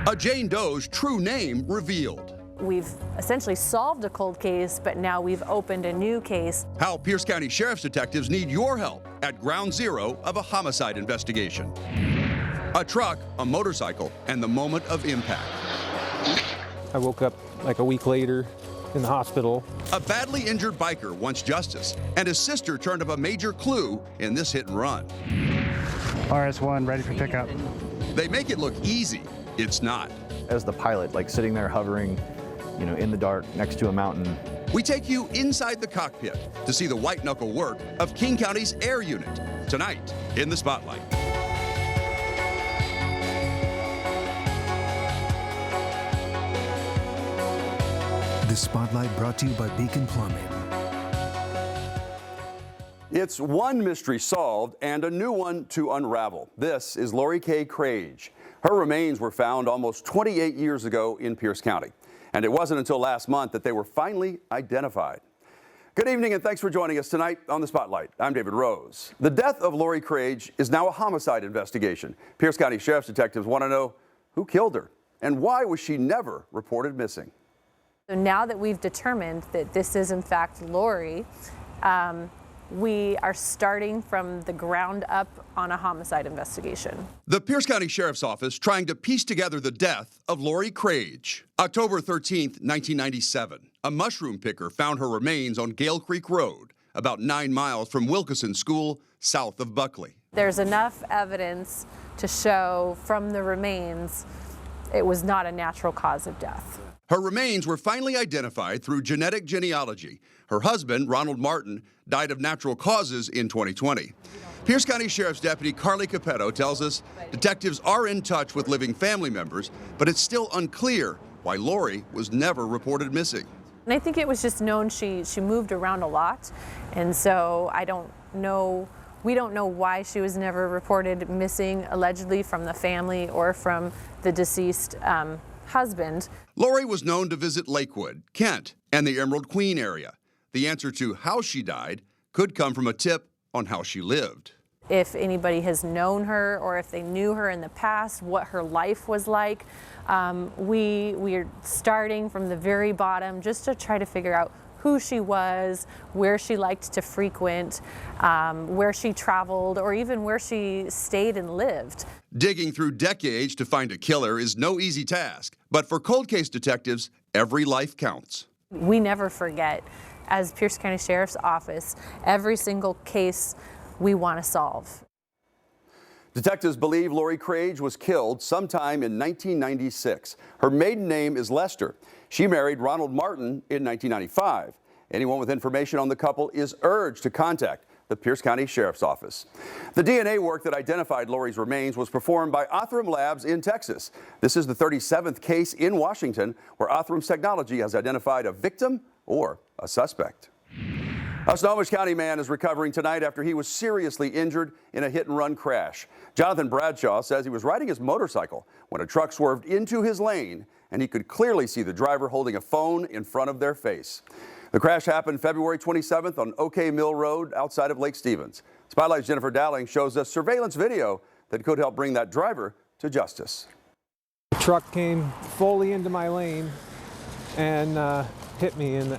A Jane Doe's true name revealed. We've essentially solved a cold case, but now we've opened a new case. How Pierce County Sheriff's detectives need your help at ground zero of a homicide investigation. A truck, a motorcycle, and the moment of impact. I woke up like a week later in the hospital. A badly injured biker wants justice, and his sister turned up a major clue in this hit and run. RS1 ready for pickup. They make it look easy. It's not. As the pilot, like sitting there hovering, in the dark next to a mountain. We take you inside the cockpit to see the white-knuckle work of King County's air unit. Tonight, in the Spotlight. The Spotlight brought to you by Beacon Plumbing. It's one mystery solved and a new one to unravel. This is Laurie Krage. Her remains were found almost 28 years ago in Pierce County. And it wasn't until last month that they were finally identified. Good evening and thanks for joining us tonight on The Spotlight. I'm David Rose. The death of Laurie Krage is now a homicide investigation. Pierce County Sheriff's detectives want to know who killed her and why was she never reported missing. So now that we've determined that this is in fact Laurie, we are starting from the ground up on a homicide investigation. The Pierce County Sheriff's Office trying to piece together the death of Laurie Krage. October 13th, 1997, a mushroom picker found her remains on Gale Creek Road, about 9 miles from Wilkeson School, south of Buckley. There's enough evidence to show from the remains it was not a natural cause of death. Her remains were finally identified through genetic genealogy. Her husband, Ronald Martin, died of natural causes in 2020. Pierce County Sheriff's Deputy Carly Capetto tells us detectives are in touch with living family members, but it's still unclear why Laurie was never reported missing. And I think it was just known she moved around a lot, and so we don't know why she was never reported missing, allegedly from the family or from the deceased husband. Laurie was known to visit Lakewood, Kent, and the Emerald Queen area. The answer to how she died could come from a tip on how she lived. If anybody has known her or if they knew her in the past, what her life was like. We are starting from the very bottom just to try to figure out who she was, where she liked to frequent, where she traveled, or even where she stayed and lived. Digging through decades to find a killer is no easy task, but for cold case detectives, every life counts. We never forget, as Pierce County Sheriff's Office, every single case we want to solve. Detectives believe Laurie Krage was killed sometime in 1996. Her maiden name is Lester. She married Ronald Martin in 1995. Anyone with information on the couple is urged to contact the Pierce County Sheriff's Office. The DNA work that identified Laurie's remains was performed by Othram Labs in Texas. This is the 37th case in Washington where Othram's technology has identified a victim or a suspect. A Snohomish County man is recovering tonight after he was seriously injured in a hit-and-run crash. Jonathan Bradshaw says he was riding his motorcycle when a truck swerved into his lane, and he could clearly see the driver holding a phone in front of their face. The crash happened February 27th on OK Mill Road outside of Lake Stevens. Spotlight's Jennifer Dowling shows us surveillance video that could help bring that driver to justice. The truck came fully into my lane and hit me, and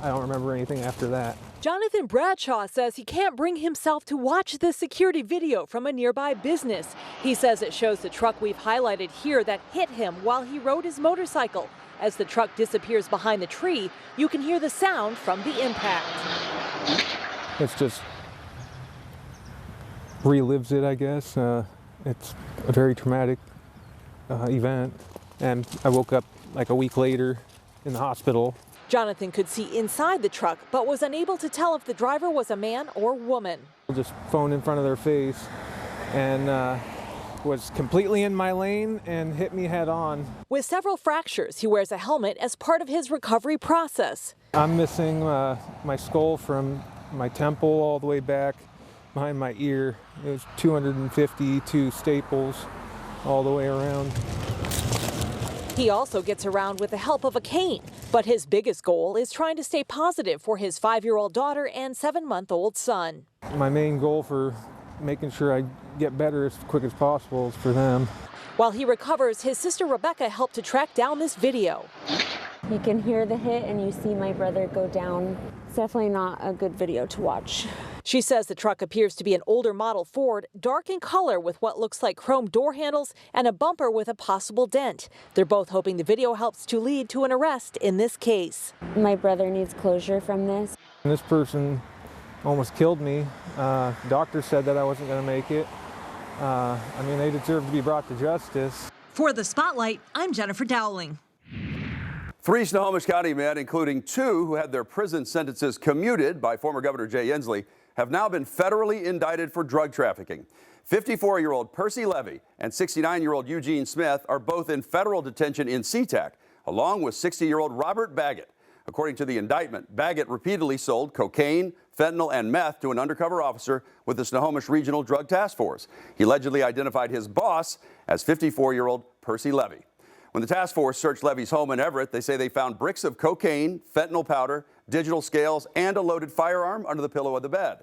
I don't remember anything after that. Jonathan Bradshaw says he can't bring himself to watch the security video from a nearby business. He says it shows the truck we've highlighted here that hit him while he rode his motorcycle. As the truck disappears behind the tree, you can hear the sound from the impact. It's just relives it, I guess. It's a very traumatic event. And I woke up like a week later in the hospital. Jonathan could see inside the truck, but was unable to tell if the driver was a man or woman. Just phone in front of their face and was completely in my lane and hit me head on. With several fractures, he wears a helmet as part of his recovery process. I'm missing my skull from my temple all the way back behind my ear. It was 252 staples all the way around. He also gets around with the help of a cane, but his biggest goal is trying to stay positive for his 5-year-old daughter and 7-month-old son. My main goal for making sure I get better as quick as possible is for them. While he recovers, his sister Rebecca helped to track down this video. You can hear the hit and you see my brother go down. It's definitely not a good video to watch. She says the truck appears to be an older model Ford, dark in color with what looks like chrome door handles and a bumper with a possible dent. They're both hoping the video helps to lead to an arrest in this case. My brother needs closure from this. This person almost killed me. Doctor said that I wasn't going to make it. I mean, they deserve to be brought to justice. For the Spotlight, I'm Jennifer Dowling. 3 Snohomish County men, including 2 who had their prison sentences commuted by former Governor Jay Inslee, have now been federally indicted for drug trafficking. 54-year-old Percy Levy and 69-year-old Eugene Smith are both in federal detention in SeaTac, along with 60-year-old Robert Baggett. According to the indictment, Baggett repeatedly sold cocaine, fentanyl, and meth to an undercover officer with the Snohomish Regional Drug Task Force. He allegedly identified his boss as 54-year-old Percy Levy. When the task force searched Levy's home in Everett, they say they found bricks of cocaine, fentanyl powder, digital scales, and a loaded firearm under the pillow of the bed.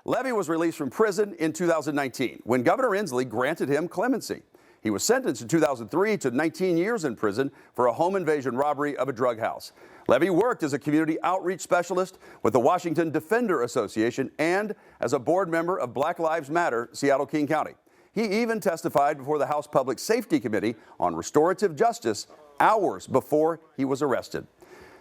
Levy was released from prison in 2019 when Governor Inslee granted him clemency. He was sentenced in 2003 to 19 years in prison for a home invasion robbery of a drug house. Levy worked as a community outreach specialist with the Washington Defender Association and as a board member of Black Lives Matter, Seattle-King County. He even testified before the House Public Safety Committee on restorative justice hours before he was arrested.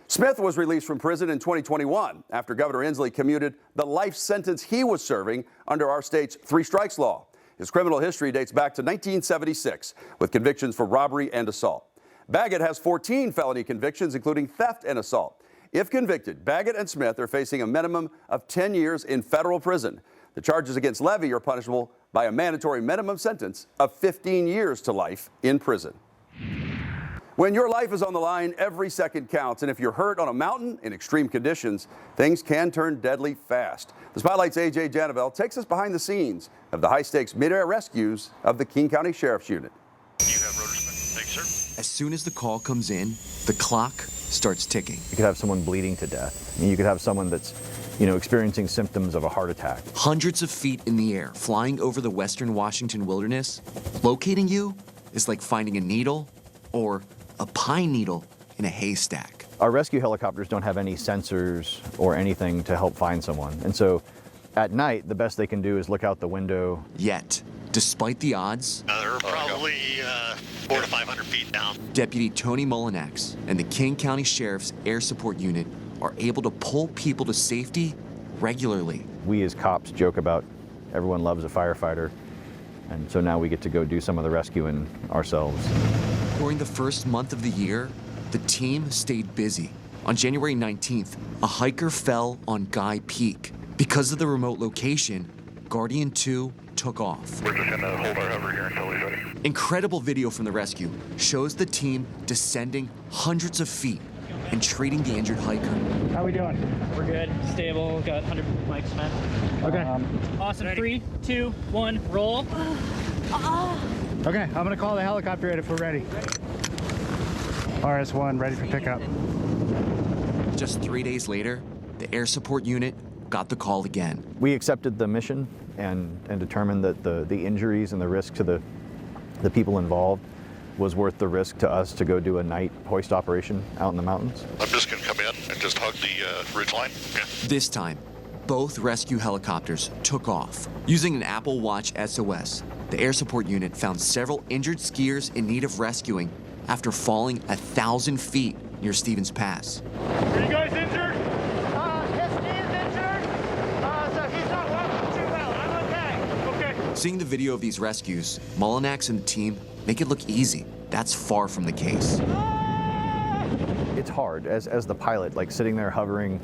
Smith was released from prison in 2021 after Governor Inslee commuted the life sentence he was serving under our state's 3 strikes law. His criminal history dates back to 1976 with convictions for robbery and assault. Baggett has 14 felony convictions, including theft and assault. If convicted, Baggett and Smith are facing a minimum of 10 years in federal prison. The charges against Levy are punishable by a mandatory minimum sentence of 15 years to life in prison. When your life is on the line, every second counts, and if you're hurt on a mountain in extreme conditions, things can turn deadly fast. The Spotlight's A.J. Janavel takes us behind the scenes of the high-stakes mid-air rescues of the King County Sheriff's Unit. You have rotorsman. Thanks, sir. As soon as the call comes in, the clock starts ticking. You could have someone bleeding to death. You could have someone that's, experiencing symptoms of a heart attack. Hundreds of feet in the air, flying over the western Washington wilderness. Locating you is like finding a needle or a pine needle in a haystack. Our rescue helicopters don't have any sensors or anything to help find someone. And so at night, the best they can do is look out the window. Yet, despite the odds, they're probably 400 to 500 feet down. Deputy Tony Mullinax and the King County Sheriff's Air Support Unit are able to pull people to safety regularly. We as cops joke about everyone loves a firefighter, and so now we get to go do some of the rescuing ourselves. During the first month of the year, the team stayed busy. On January 19th, a hiker fell on Guy Peak. Because of the remote location, Guardian 2 took off. We're just gonna hold our hover here until he's ready. Incredible video from the rescue shows the team descending hundreds of feet and treating the injured hiker. How we doing? We're good, stable, got 100 mics, man. Okay. Awesome, ready? 3, 2, 1, roll. Okay, I'm gonna call the helicopter in if we're ready. RS-1, ready for pickup. Just 3 days later, the air support unit got the call again. We accepted the mission and determined that the injuries and the risk to the people involved was worth the risk to us to go do a night hoist operation out in the mountains. I'm just gonna come in and just hug the ridge line. Okay. This time, both rescue helicopters took off. Using an Apple Watch SOS, the air support unit found several injured skiers in need of rescuing after falling 1,000 feet near Stevens Pass. Are you guys injured? Yes, Steve's injured. So he's not walking too well. I'm okay. Okay. Seeing the video of these rescues, Mullinax and the team make it look easy. That's far from the case. It's hard as the pilot, like sitting there hovering,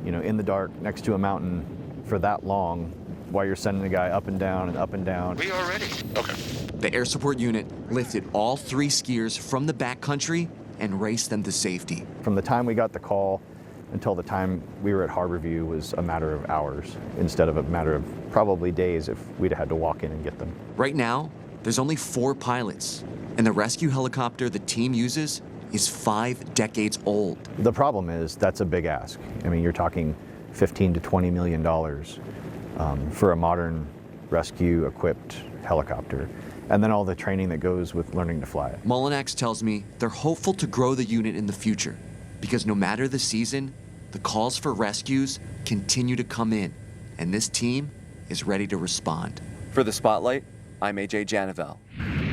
in the dark next to a mountain for that long while you're sending the guy up and down and up and down. We are ready. Okay. The air support unit lifted all 3 skiers from the backcountry and raced them to safety. From the time we got the call until the time we were at Harborview was a matter of hours instead of a matter of probably days if we'd had to walk in and get them. Right now, there's only 4 pilots, and the rescue helicopter the team uses is 5 decades old. The problem is that's a big ask. I mean, you're talking $15 to $20 million for a modern rescue-equipped helicopter. and then all the training that goes with learning to fly it. Mullinax tells me they're hopeful to grow the unit in the future because no matter the season, the calls for rescues continue to come in, and this team is ready to respond. For the Spotlight, I'm AJ Janavel.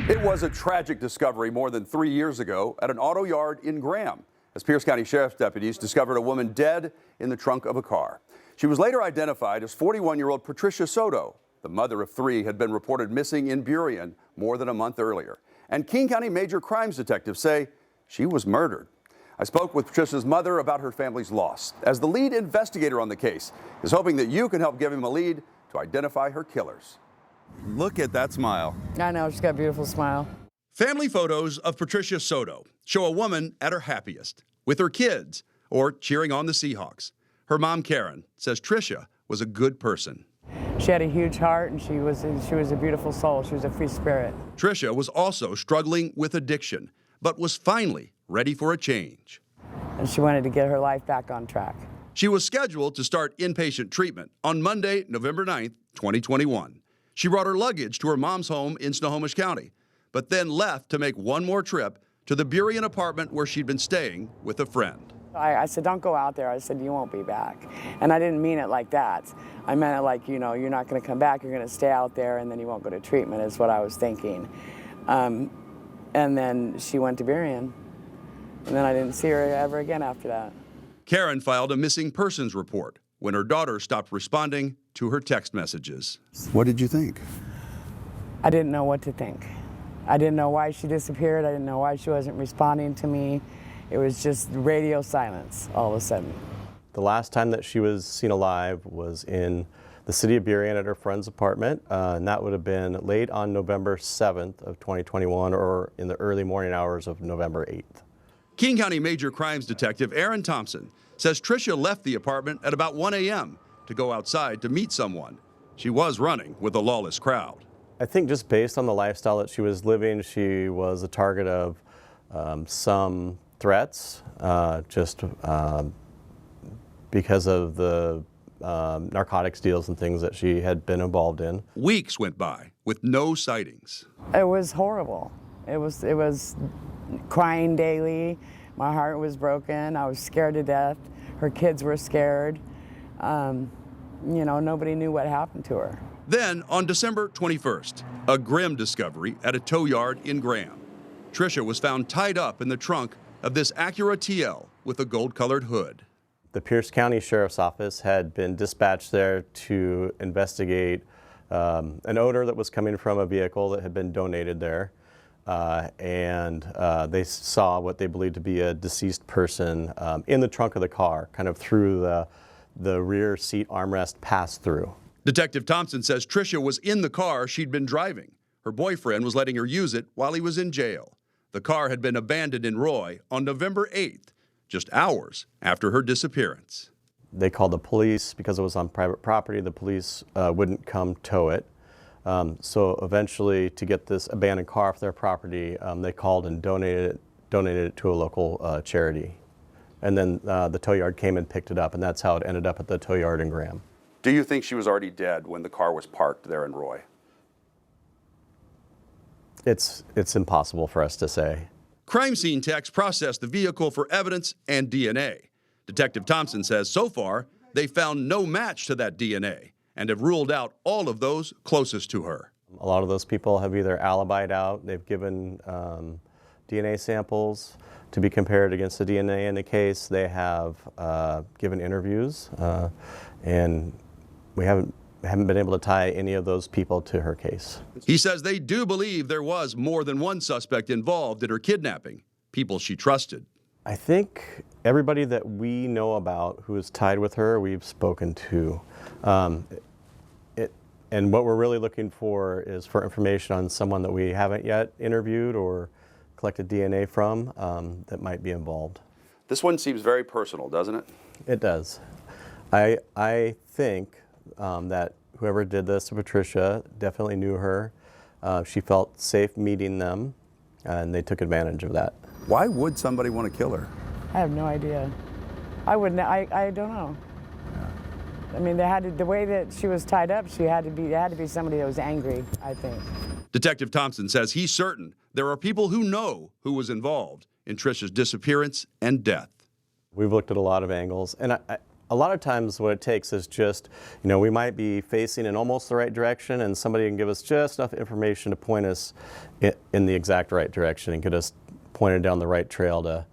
It was a tragic discovery more than 3 years ago at an auto yard in Graham, as Pierce County Sheriff's deputies discovered a woman dead in the trunk of a car. She was later identified as 41-year-old Patricia Soto. The mother of 3 had been reported missing in Burien more than a month earlier. And King County major crimes detectives say she was murdered. I spoke with Patricia's mother about her family's loss, as the lead investigator on the case is hoping that you can help give him a lead to identify her killers. Look at that smile. I know, she's got a beautiful smile. Family photos of Patricia Soto show a woman at her happiest, with her kids, or cheering on the Seahawks. Her mom, Karen, says Tricia was a good person. She had a huge heart, and she was a beautiful soul. She was a free spirit. Tricia was also struggling with addiction, but was finally ready for a change. And she wanted to get her life back on track. She was scheduled to start inpatient treatment on Monday, November 9th, 2021. She brought her luggage to her mom's home in Snohomish County, but then left to make one more trip to the Burien apartment where she'd been staying with a friend. I said, don't go out there. I said, you won't be back. And I didn't mean it like that. I meant it like, you know, you're not going to come back. You're going to stay out there, and then you won't go to treatment is what I was thinking. And then she went to Burien, and then I didn't see her ever again after that. Karen filed a missing persons report when her daughter stopped responding to her text messages. What did you think? I didn't know what to think. I didn't know why she disappeared. I didn't know why she wasn't responding to me. It was just radio silence all of a sudden. The last time that she was seen alive was in the city of Burien at her friend's apartment, and that would have been late on November 7th of 2021 or in the early morning hours of November 8th. King County Major Crimes Detective Aaron Thompson says Tricia left the apartment at about 1 a.m. to go outside to meet someone. She was running with a lawless crowd. I think just based on the lifestyle that she was living, she was a target of some threats, because of the narcotics deals and things that she had been involved in. Weeks went by with no sightings. It was horrible. It was crying daily. My heart was broken. I was scared to death. Her kids were scared. You know, nobody knew what happened to her. Then, on December 21st, a grim discovery at a tow yard in Graham. Tricia was found tied up in the trunk of this Acura Teal with a gold-colored hood. The Pierce County Sheriff's Office had been dispatched there to investigate an odor that was coming from a vehicle that had been donated there. And they saw what they believed to be a deceased person in the trunk of the car, kind of through the rear seat armrest pass-through. Detective Thompson says Tricia was in the car she'd been driving. Her boyfriend was letting her use it while he was in jail. The car had been abandoned in Roy on November 8th, just hours after her disappearance. They called the police because it was on private property. The police wouldn't come tow it. So eventually, to get this abandoned car off their property, they called and donated it to a local charity. And then the tow yard came and picked it up, and that's how it ended up at the tow yard in Graham. Do you think she was already dead when the car was parked there in Roy? It's impossible for us to say. Crime scene techs processed the vehicle for evidence and DNA. Detective Thompson says so far, they found no match to that DNA and have ruled out all of those closest to her. A lot of those people have either alibied out, they've given DNA samples to be compared against the DNA in the case. They have given interviews, and we haven't been able to tie any of those people to her case. He says they do believe there was more than one suspect involved in her kidnapping, people she trusted. I think everybody that we know about who is tied with her, we've spoken to. And what we're really looking for is for information on someone that we haven't yet interviewed or collected DNA from that might be involved. This one seems very personal, doesn't it? It does. I think that whoever did this to Patricia definitely knew her. She felt safe meeting them, and they took advantage of that. Why would somebody want to kill her? I have no idea. I wouldn't. I don't know. I mean, the way that she was tied up, it had to be somebody that was angry, I think. Detective Thompson says he's certain there are people who know who was involved in Trisha's disappearance and death. We've looked at a lot of angles, and a lot of times what it takes is just, we might be facing in almost the right direction, and somebody can give us just enough information to point us in the exact right direction and get us pointed down the right trail to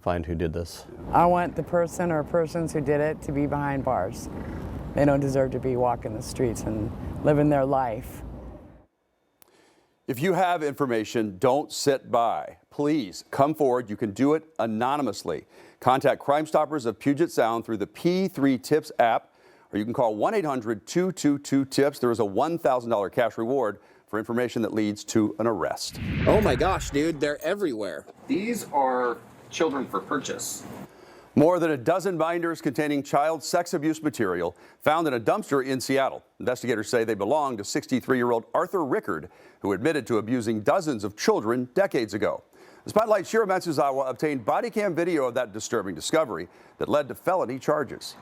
find who did this. I want the person or persons who did it to be behind bars. They don't deserve to be walking the streets and living their life. If you have information, don't sit by. Please come forward. You can do it anonymously. Contact Crime Stoppers of Puget Sound through the P3 Tips app, or you can call 1-800-222-TIPS. There is a $1,000 cash reward for information that leads to an arrest. Oh my gosh, dude, they're everywhere. These are children for purchase. More than a dozen binders containing child sex abuse material found in a dumpster in Seattle. Investigators say they belong to 63-year-old Arthur Rickard, who admitted to abusing dozens of children decades ago. The Spotlight's Shira Matsuzawa obtained body cam video of that disturbing discovery that led to felony charges.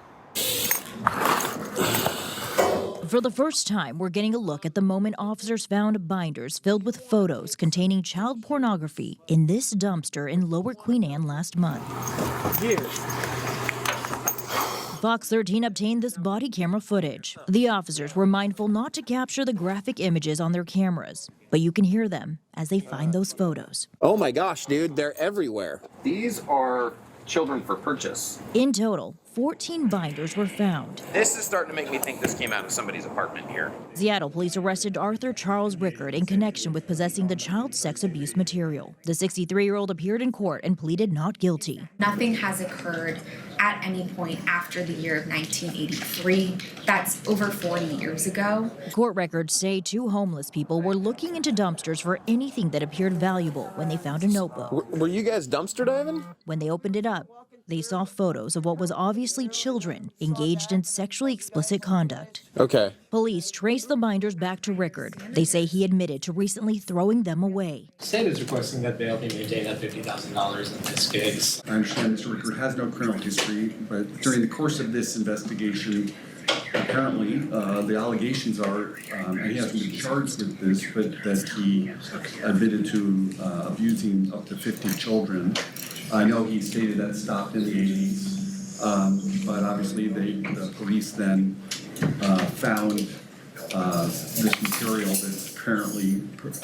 For the first time, we're getting a look at the moment officers found binders filled with photos containing child pornography in this dumpster in Lower Queen Anne last month. Fox 13 obtained this body camera footage. The officers were mindful not to capture the graphic images on their cameras, but you can hear them as they find those photos. Oh my gosh, dude, they're everywhere. These are children for purchase. In total, 14 binders were found. This is starting to make me think this came out of somebody's apartment here. Seattle police arrested Arthur Charles Rickard in connection with possessing the child sex abuse material. The 63-year-old appeared in court and pleaded not guilty. Nothing has occurred at any point after the year of 1983. That's over 40 years ago. Court records say 2 homeless people were looking into dumpsters for anything that appeared valuable when they found a notebook. Were you guys dumpster diving? When they opened it up, they saw photos of what was obviously children engaged in sexually explicit conduct. Okay. Police traced the binders back to Rickard. They say he admitted to recently throwing them away. The state is requesting that bail be maintained at $50,000 in this case. I understand Mr. Rickard has no criminal history, but during the course of this investigation, apparently the allegations are, and he hasn't been charged with this, but that he admitted to abusing up to 50 children. I know he stated that stopped in the 80s, but obviously the police then found this material that apparently,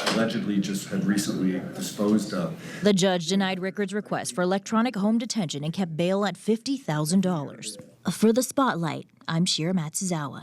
allegedly just had recently disposed of. The judge denied Rickard's request for electronic home detention and kept bail at $50,000. For the Spotlight, I'm Shira Matsuzawa.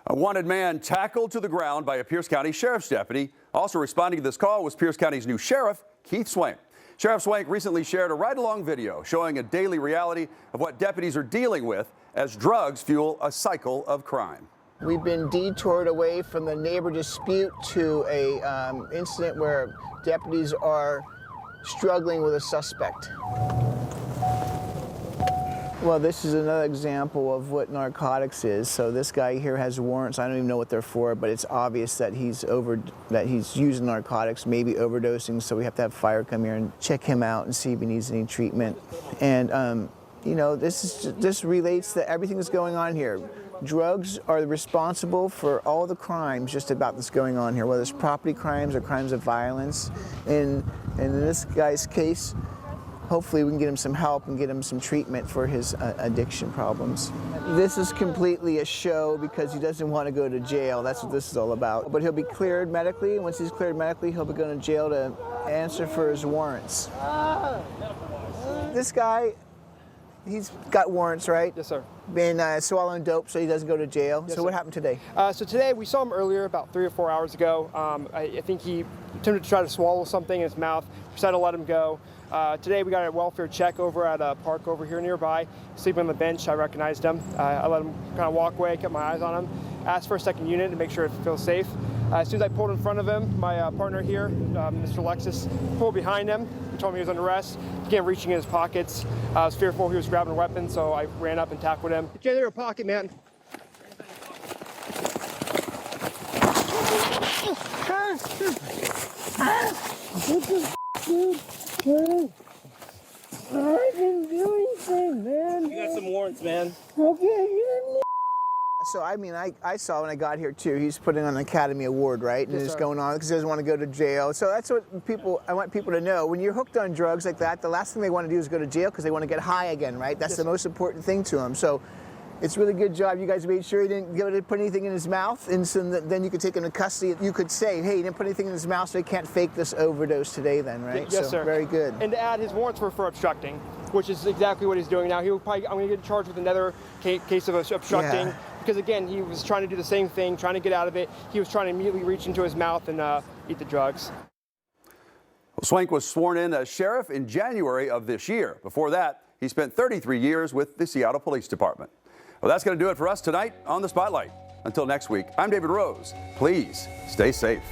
A wanted man tackled to the ground by a Pierce County Sheriff's deputy. Also responding to this call was Pierce County's new sheriff, Keith Swank. Sheriff Swank recently shared a ride-along video showing a daily reality of what deputies are dealing with as drugs fuel a cycle of crime. We've been detoured away from the neighbor dispute to a incident where deputies are struggling with a suspect. Well, this is another example of what narcotics is. So this guy here has warrants. I don't even know what they're for, but it's obvious that he's using narcotics, maybe overdosing. So we have to have fire come here and check him out and see if he needs any treatment. And you know, this relates to everything that's going on here. Drugs are responsible for all the crimes just about that's going on here, whether it's property crimes or crimes of violence. And in this guy's case, hopefully we can get him some help and get him some treatment for his addiction problems. This is completely a show because he doesn't want to go to jail. That's what this is all about. But he'll be cleared medically. Once he's cleared medically, he'll be going to jail to answer for his warrants. This guy, he's got warrants, right? Yes, sir. Been swallowing dope so he doesn't go to jail. Yes, so what sir. happened today? So today we saw him earlier about 3 or 4 hours ago. I think he attempted to try to swallow something in his mouth. We decided to let him go. Today we got a welfare check over at a park over here nearby. Sleeping on the bench, I recognized him. I let him kind of walk away, kept my eyes on him. Asked for a second unit to make sure it feels safe. As soon as I pulled in front of him, my partner here, Mr. Lexus, pulled behind him. He told me he was under arrest. He began reaching in his pockets. I was fearful he was grabbing a weapon, so I ran up and tackled him. Get in your pocket, man. I didn't do anything, man. You got some warrants, man. Okay, So, I mean, I saw when I got here, too, he's putting on an Academy Award, right? And Yes, it's sir. going on because he doesn't want to go to jail. So that's what I want people to know. When you're hooked on drugs like that, the last thing they want to do is go to jail because they want to get high again, right? That's the most important thing to them. So it's a really good job. You guys made sure he didn't go to put anything in his mouth, and so then you could take him to custody. You could say, hey, he didn't put anything in his mouth, so he can't fake this overdose today then, right? Yes, so, sir. Very good. And to add, his warrants were for obstructing, which is exactly what he's doing now. I'm going to get charged with another case of obstructing. Yeah. Because again, he was trying to do the same thing, trying to get out of it. He was trying to immediately reach into his mouth and eat the drugs. Well, Swank was sworn in as sheriff in January of this year. Before that, he spent 33 years with the Seattle Police Department. Well, that's going to do it for us tonight on The Spotlight. Until next week, I'm David Rose. Please stay safe.